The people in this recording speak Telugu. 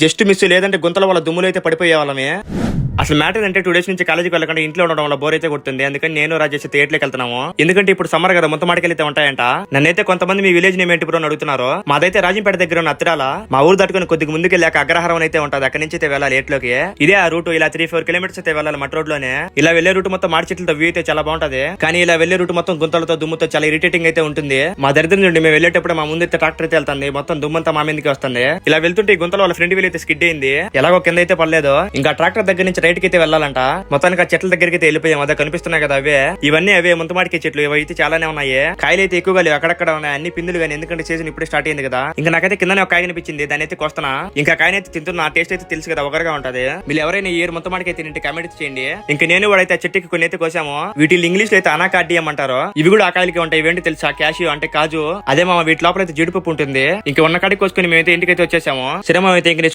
జస్ట్ మిస్ లేదంటే గుంతల వల్ల దుమ్ములు అయితే పడిపోయే వాళ్ళమే. అసలు మ్యాటర్ అంటే 2 days నుంచి కాలేజీకి వెళ్ళకుండా ఇంట్లో ఉండడం వల్ల బోర్ అయితే కొడుతుంది. అందుకని నేను రాజేష్ థియేటర్కి వెళ్తున్నాము. ఎందుకంటే ఇప్పుడు సమ్మర్ కదా, మొత్తం మాటకెళ్తే ఉంటాయంట. నన్నైతే కొంతమంది మీ విలేజ్ నేమ్ ఏంటి బ్రో అని అడుగుతున్నారు. మాదైతే రాజంపేట దగ్గర ఉన్న అత్తిరాల. మా ఊరు దాటుకుని కొద్దిగా ముందుకెళ్ళాక అగ్రహారం అయితే ఉంటుంది. అక్కడి నుంచి అయితే వెళ్ళాలి ఏట్లోకి. ఇదే ఆ రూట్. ఇలా 3-4 kilometers అయితే వెళ్ళాలి మట్ రోడ్ లోనే. ఇలా వెళ్లే రూట్ మొత్తం మాడి చెట్లతో వ్యూ అయితే చాలా బాగుంటది. కానీ ఇలా వెళ్లే రూట్ మొత్తం గుంతలతో దుమ్ముతో చాలా ఇరిటేటింగ్ అయితే ఉంటుంది. మా దరిద్రం నుండి మేము వెళ్ళేటప్పుడు మా ముందు అయితే ట్రాక్టర్ అయితే వెళ్తుంది. మొత్తం దుమ్మంతా మా మీదకి వస్తుంది. ఇలా వెళ్తుంటే ఈ గుంతలో వాళ్ళ ఫ్రెండ్ వీల్ అయితే స్కిడ్ అయింది. ఎలాగో కింద అయితే పడలేదు. ఇంకా ట్రాక్టర్ దగ్గర నుంచి రైట్ కి అయితే వెళ్ళాలంట. మొత్తానికి ఆ చెట్ల దగ్గరికి అయితే వెళ్ళిపోయాం. అదే కనిపిస్తున్నాయి కదా అవే. ఇవన్నీ అవే ముంతమాడికే చెట్లు. ఇవైతే చాలానే ఉన్నాయి. కాయలు అయితే ఎక్కువగా లేవు, అక్కడక్కడ ఉన్నాయి. అన్ని పిందులు కానీ, ఎందుకంటే సీజన్ ఇప్పుడే స్టార్ట్ అయింది కదా. ఇంకా నాకైతే కిందనే ఒక కాయ కనిపించింది. దాని అయితే కోస్తున్నా. ఇంకా కాయనైతే తింటున్నా. టేస్ట్ అయితే తెలుసు కదా, ఒకరుగా ఉంటది. మీరు ఎవరైనా ఈ ఇయర్ ముంతమాడికి తింటే కామెంట్ చేయండి. ఇంకా నేను కూడా అయితే ఆ చెట్టుకి కొన్ని అయితే కోసాము. వీటిని ఇంగ్లీష్ లో అయితే అనాకార్డియం అంటారు. ఇవి కూడా ఆ కాయలకి ఉంటాయి. ఇవేంటి తెలుసా? క్యాషియో అంటే కాజు. అదే మా వీటి లోపల అయితే జీడిపప్పు ఉంటుంది. ఇంకా ఉన్న కాడికి కోసుకుని మేమైతే ఇంటికి అయితే వచ్చేసాము. శ్రమ అయితే ఇంక